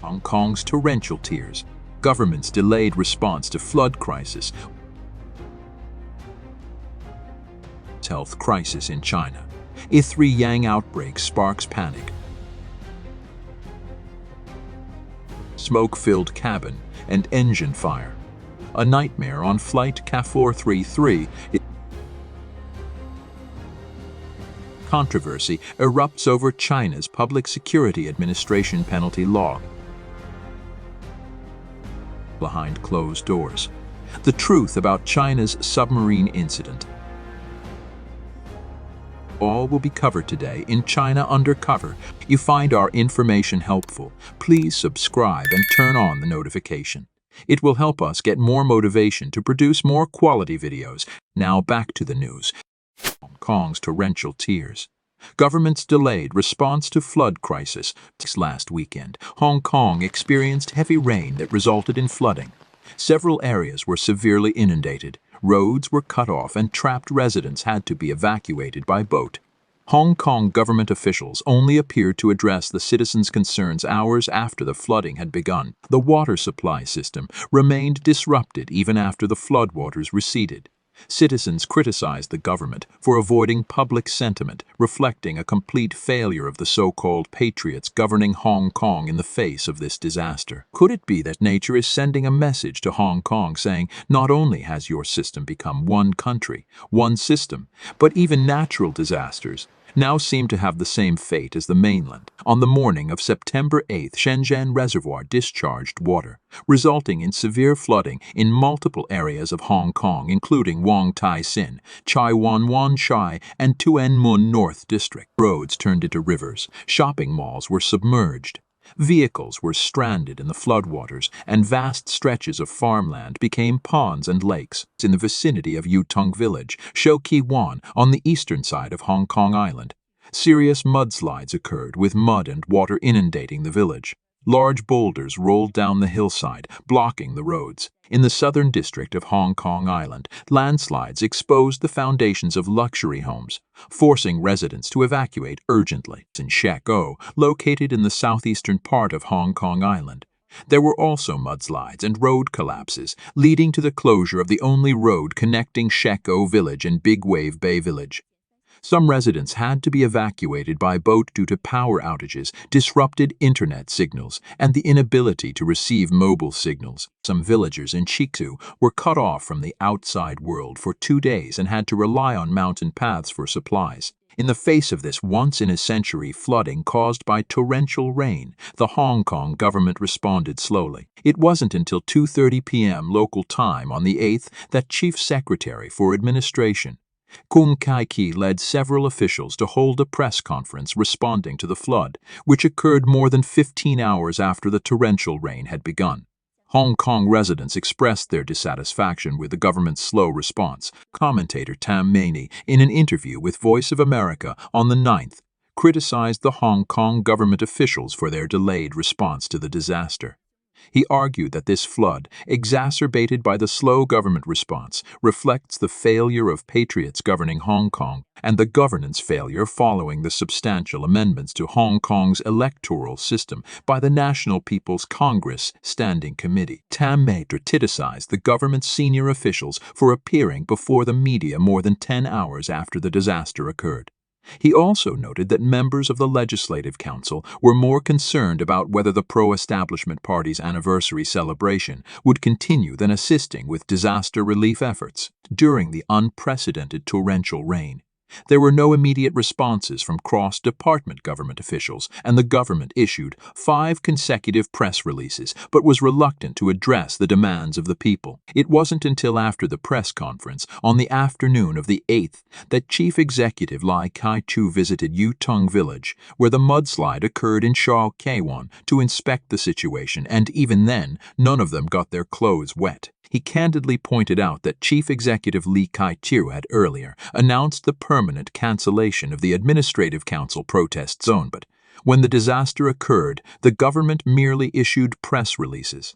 Hong Kong's torrential tears, government's delayed response to flood crisis, health crisis in China, Xi'an outbreak sparks panic, smoke-filled cabin and engine fire, a nightmare on flight K433, controversy erupts over China's Public Security Administration penalty law. Behind closed doors, the truth about China's submarine incident. All will be covered today in China Undercover. You find our information helpful, please subscribe and turn on the notification. It will help us get more motivation to produce more quality videos. Now back to the news. Hong Kong's torrential tears. Government's delayed response to flood crisis. Last weekend, Hong Kong experienced heavy rain that resulted in flooding. Several areas were severely inundated. Roads were cut off and trapped residents had to be evacuated by boat. Hong Kong government officials only appeared to address the citizens' concerns hours after the flooding had begun. The water supply system remained disrupted even after the floodwaters receded. Citizens criticized the government for avoiding public sentiment, reflecting a complete failure of the so-called patriots governing Hong Kong in the face of this disaster. Could it be that nature is sending a message to Hong Kong saying, not only has your system become one country, one system, but even natural disasters now seem to have the same fate as the mainland? On the morning of September 8th, Shenzhen Reservoir discharged water, resulting in severe flooding in multiple areas of Hong Kong, including Wong Tai Sin, Chai Wan Wan Chai, and Tuen Mun North District. Roads turned into rivers, shopping malls were submerged. Vehicles were stranded in the floodwaters, and vast stretches of farmland became ponds and lakes. In the vicinity of Yutong Village, Shou Ki Wan, on the eastern side of Hong Kong Island, serious mudslides occurred, with mud and water inundating the village. Large boulders rolled down the hillside, blocking the roads. In the southern district of Hong Kong Island, landslides exposed the foundations of luxury homes, forcing residents to evacuate urgently. In Shek O, located in the southeastern part of Hong Kong Island, there were also mudslides and road collapses, leading to the closure of the only road connecting Shek O Village and Big Wave Bay Village. Some residents had to be evacuated by boat due to power outages, disrupted internet signals, and the inability to receive mobile signals. Some villagers in Chiksu were cut off from the outside world for 2 days and had to rely on mountain paths for supplies. In the face of this once-in-a-century flooding caused by torrential rain, the Hong Kong government responded slowly. It wasn't until 2:30 p.m. local time on the 8th that Chief Secretary for Administration Kung Kai-ki led several officials to hold a press conference responding to the flood, which occurred more than 15 hours after the torrential rain had begun. Hong Kong residents expressed their dissatisfaction with the government's slow response. Commentator Tam Maney, in an interview with Voice of America on the 9th, criticized the Hong Kong government officials for their delayed response to the disaster. He argued that this flood, exacerbated by the slow government response, reflects the failure of patriots governing Hong Kong and the governance failure following the substantial amendments to Hong Kong's electoral system by the National People's Congress Standing Committee. Tam May criticized the government's senior officials for appearing before the media more than 10 hours after the disaster occurred. He also noted that members of the Legislative Council were more concerned about whether the pro-establishment party's anniversary celebration would continue than assisting with disaster relief efforts. During the unprecedented torrential rain, there were no immediate responses from cross-department government officials, and the government issued 5 consecutive press releases but was reluctant to address the demands of the people. It wasn't until after the press conference on the afternoon of the 8th that Chief Executive Lai Kai-chu visited Yutong Village, where the mudslide occurred in Shau Kwan, to inspect the situation, and even then, none of them got their clothes wet. He candidly pointed out that Chief Executive Li Kai-chu had earlier announced the permanent cancellation of the Administrative Council protest zone, but when the disaster occurred, the government merely issued press releases.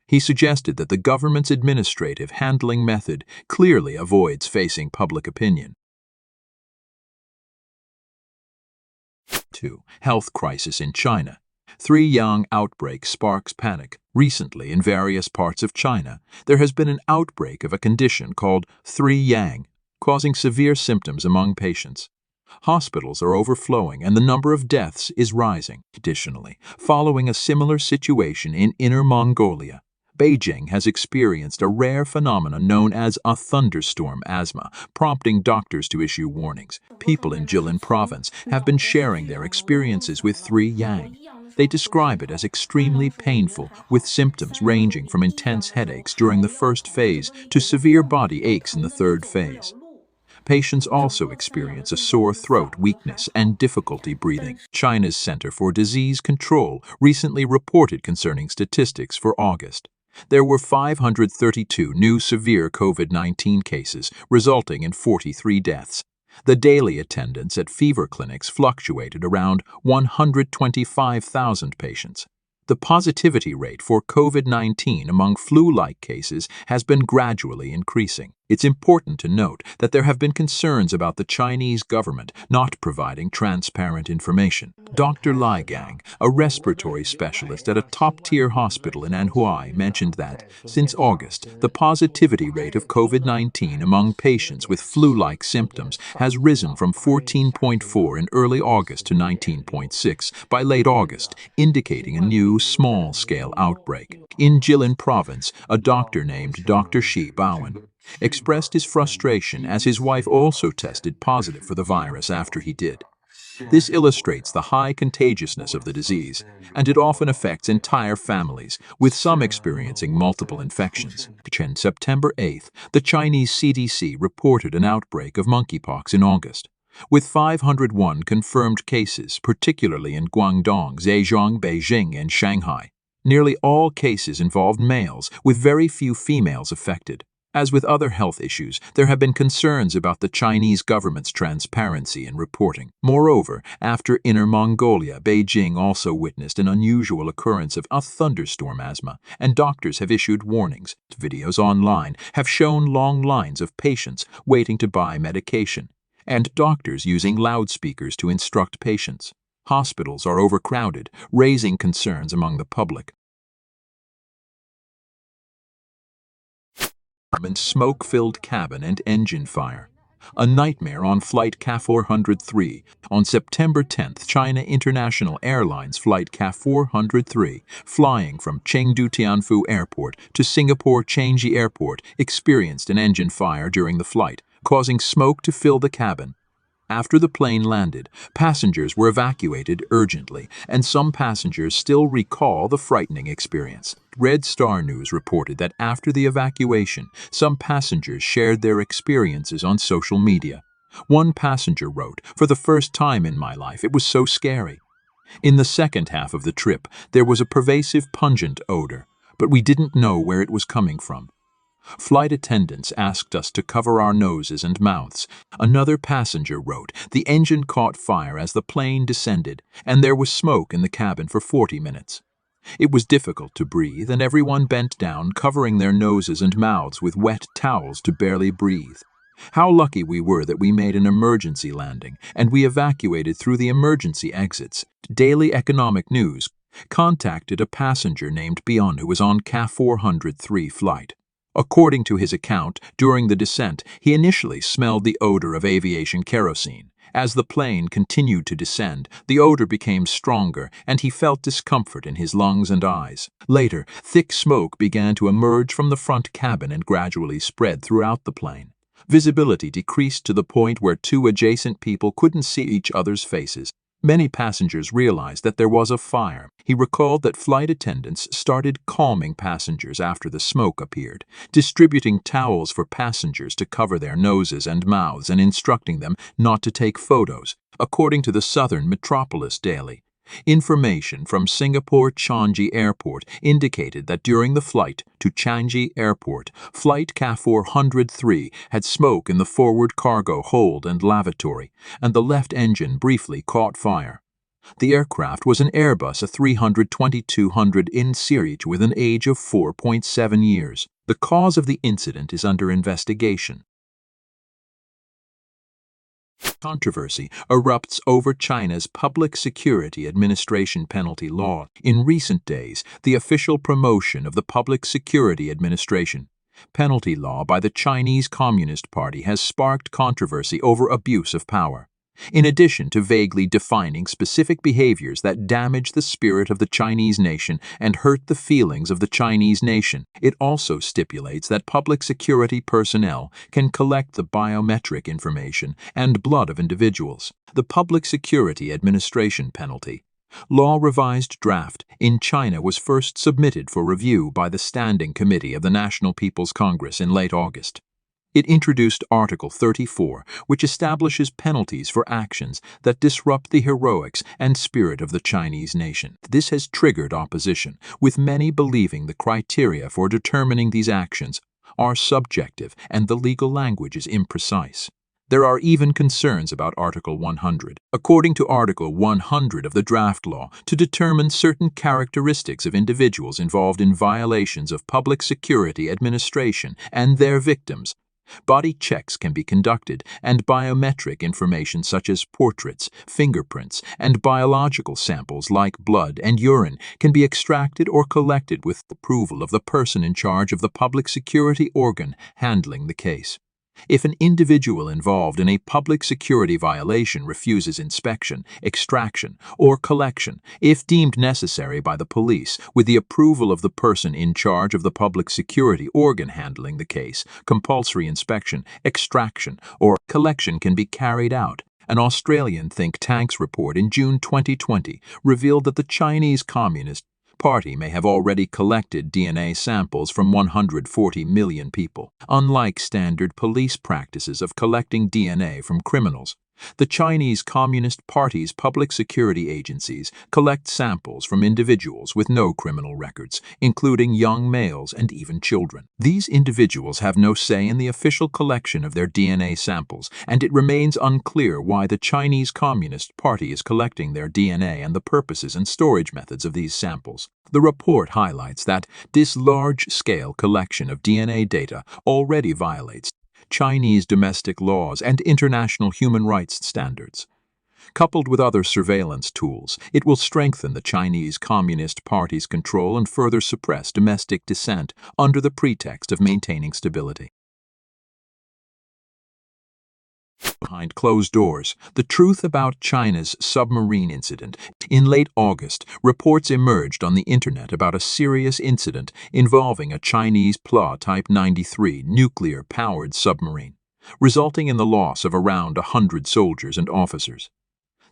He suggested that the government's administrative handling method clearly avoids facing public opinion. 2. Health crisis in China. Xi'an outbreak sparks panic. Recently, in various parts of China, there has been an outbreak of a condition called Xi'an, causing severe symptoms among patients. Hospitals are overflowing and the number of deaths is rising. Additionally, following a similar situation in Inner Mongolia, Beijing has experienced a rare phenomenon known as a thunderstorm asthma, prompting doctors to issue warnings. People in Jilin province have been sharing their experiences with Xi'an. They describe it as extremely painful, with symptoms ranging from intense headaches during the first phase to severe body aches in the third phase. Patients also experience a sore throat, weakness, and difficulty breathing. China's Center for Disease Control recently reported concerning statistics for August. There were 532 new severe COVID-19 cases, resulting in 43 deaths. The daily attendance at fever clinics fluctuated around 125,000 patients. The positivity rate for COVID-19 among flu-like cases has been gradually increasing. It's important to note that there have been concerns about the Chinese government not providing transparent information. Dr. Li Gang, a respiratory specialist at a top-tier hospital in Anhui, mentioned that, since August, the positivity rate of COVID-19 among patients with flu-like symptoms has risen from 14.4 in early August to 19.6 by late August, indicating a new small-scale outbreak. In Jilin province, a doctor named Dr. Shi Baowen expressed his frustration as his wife also tested positive for the virus after he did. This illustrates the high contagiousness of the disease, and it often affects entire families, with some experiencing multiple infections. On September 8th, the Chinese CDC reported an outbreak of monkeypox in August, with 501 confirmed cases, particularly in Guangdong, Zhejiang, Beijing, and Shanghai. Nearly all cases involved males, with very few females affected. As with other health issues, there have been concerns about the Chinese government's transparency in reporting. Moreover, after Inner Mongolia, Beijing also witnessed an unusual occurrence of a thunderstorm asthma, and doctors have issued warnings. Videos online have shown long lines of patients waiting to buy medication, and doctors using loudspeakers to instruct patients. Hospitals are overcrowded, raising concerns among the public. Smoke-filled cabin and engine fire. A nightmare on Flight CA-403. On September 10th, China International Airlines Flight CA-403, flying from Chengdu Tianfu Airport to Singapore Changi Airport, experienced an engine fire during the flight, causing smoke to fill the cabin. After the plane landed, passengers were evacuated urgently, and some passengers still recall the frightening experience. Red Star News reported that after the evacuation, some passengers shared their experiences on social media. One passenger wrote, "For the first time in my life, it was so scary." In the second half of the trip, there was a pervasive pungent odor, but we didn't know where it was coming from. Flight attendants asked us to cover our noses and mouths. Another passenger wrote, "The engine caught fire as the plane descended, and there was smoke in the cabin for 40 minutes. It was difficult to breathe, and everyone bent down, covering their noses and mouths with wet towels to barely breathe. How lucky we were that we made an emergency landing, and we evacuated through the emergency exits." Daily Economic News contacted a passenger named Bion who was on CA-403 flight. According to his account, during the descent, he initially smelled the odor of aviation kerosene. As the plane continued to descend, the odor became stronger, and he felt discomfort in his lungs and eyes. Later, thick smoke began to emerge from the front cabin and gradually spread throughout the plane. Visibility decreased to the point where two adjacent people couldn't see each other's faces. Many passengers realized that there was a fire. He recalled that flight attendants started calming passengers after the smoke appeared, distributing towels for passengers to cover their noses and mouths and instructing them not to take photos, according to the Southern Metropolis Daily. Information from Singapore Changi Airport indicated that during the flight to Changi Airport, Flight CA-403 had smoke in the forward cargo hold and lavatory, and the left engine briefly caught fire. The aircraft was an Airbus A320-200 in series with an age of 4.7 years. The cause of the incident is under investigation. Controversy erupts over China's Public Security Administration penalty law. In recent days, the official promotion of the Public Security Administration penalty law by the Chinese Communist Party has sparked controversy over abuse of power. In addition to vaguely defining specific behaviors that damage the spirit of the Chinese nation and hurt the feelings of the Chinese nation, it also stipulates that public security personnel can collect the biometric information and blood of individuals. The Public Security Administration penalty law revised draft in China was first submitted for review by the Standing Committee of the National People's Congress in late August. It introduced Article 34, which establishes penalties for actions that disrupt the heroics and spirit of the Chinese nation. This has triggered opposition, with many believing the criteria for determining these actions are subjective and the legal language is imprecise. There are even concerns about Article 100. According to Article 100 of the draft law, to determine certain characteristics of individuals involved in violations of public security administration and their victims, body checks can be conducted, and biometric information such as portraits, fingerprints, and biological samples like blood and urine can be extracted or collected with approval of the person in charge of the public security organ handling the case. If an individual involved in a public security violation refuses inspection, extraction, or collection, if deemed necessary by the police, with the approval of the person in charge of the public security organ handling the case, compulsory inspection, extraction, or collection can be carried out. An Australian think tank's report in June 2020 revealed that the Chinese Communist Party may have already collected DNA samples from 140 million people. Unlike standard police practices of collecting DNA from criminals, the Chinese Communist Party's public security agencies collect samples from individuals with no criminal records, including young males and even children. These individuals have no say in the official collection of their DNA samples, and it remains unclear why the Chinese Communist Party is collecting their DNA and the purposes and storage methods of these samples. The report highlights that this large-scale collection of DNA data already violates Chinese domestic laws and international human rights standards. Coupled with other surveillance tools, it will strengthen the Chinese Communist Party's control and further suppress domestic dissent under the pretext of maintaining stability. Behind closed doors, the truth about China's submarine incident. In late August, reports emerged on the internet about a serious incident involving a Chinese PLA Type 93 nuclear-powered submarine, resulting in the loss of around 100 soldiers and officers.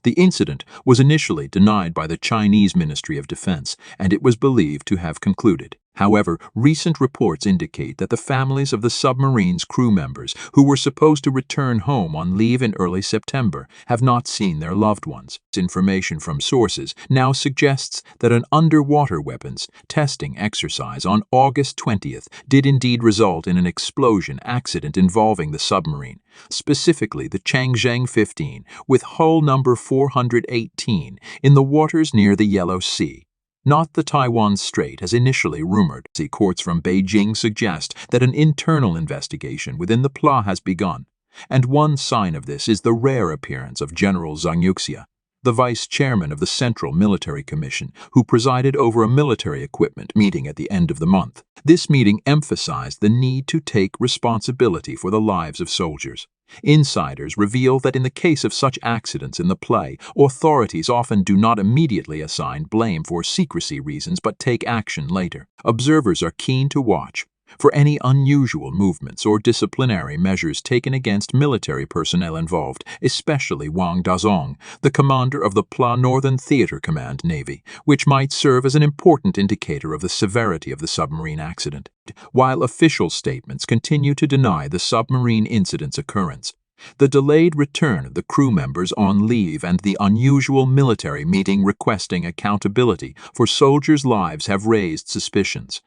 The incident was initially denied by the Chinese Ministry of Defense, and it was believed to have concluded. However, recent reports indicate that the families of the submarine's crew members, who were supposed to return home on leave in early September, have not seen their loved ones. Information from sources now suggests that an underwater weapons testing exercise on August 20th did indeed result in an explosion accident involving the submarine, specifically the Changzheng 15, with hull number 418, in the waters near the Yellow Sea. Not the Taiwan Strait as initially rumored. Courts from Beijing suggest that an internal investigation within the PLA has begun, and one sign of this is the rare appearance of General Zhang Yuxia, the vice chairman of the Central Military Commission, who presided over a military equipment meeting at the end of the month. This meeting emphasized the need to take responsibility for the lives of soldiers. Insiders reveal that in the case of such accidents in the play, authorities often do not immediately assign blame for secrecy reasons but take action later. Observers are keen to watch for any unusual movements or disciplinary measures taken against military personnel involved, especially Wang Dazong, the commander of the PLA Northern Theater Command Navy, which might serve as an important indicator of the severity of the submarine accident. While official statements continue to deny the submarine incident's occurrence, the delayed return of the crew members on leave and the unusual military meeting requesting accountability for soldiers' lives have raised suspicions.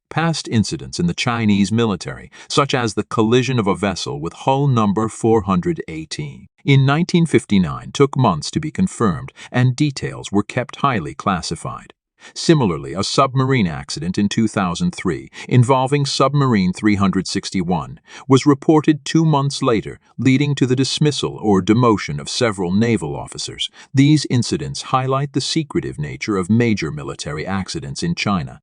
Past incidents in the Chinese military, such as the collision of a vessel with hull number 418 in 1959, took months to be confirmed, and details were kept highly classified. Similarly, a submarine accident in 2003 involving Submarine 361 was reported 2 months later, leading to the dismissal or demotion of several naval officers. These incidents highlight the secretive nature of major military accidents in China.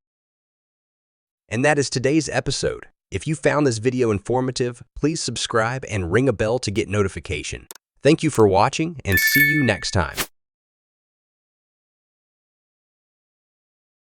And that is today's episode. If you found this video informative, please subscribe and ring a bell to get notification. Thank you for watching and see you next time.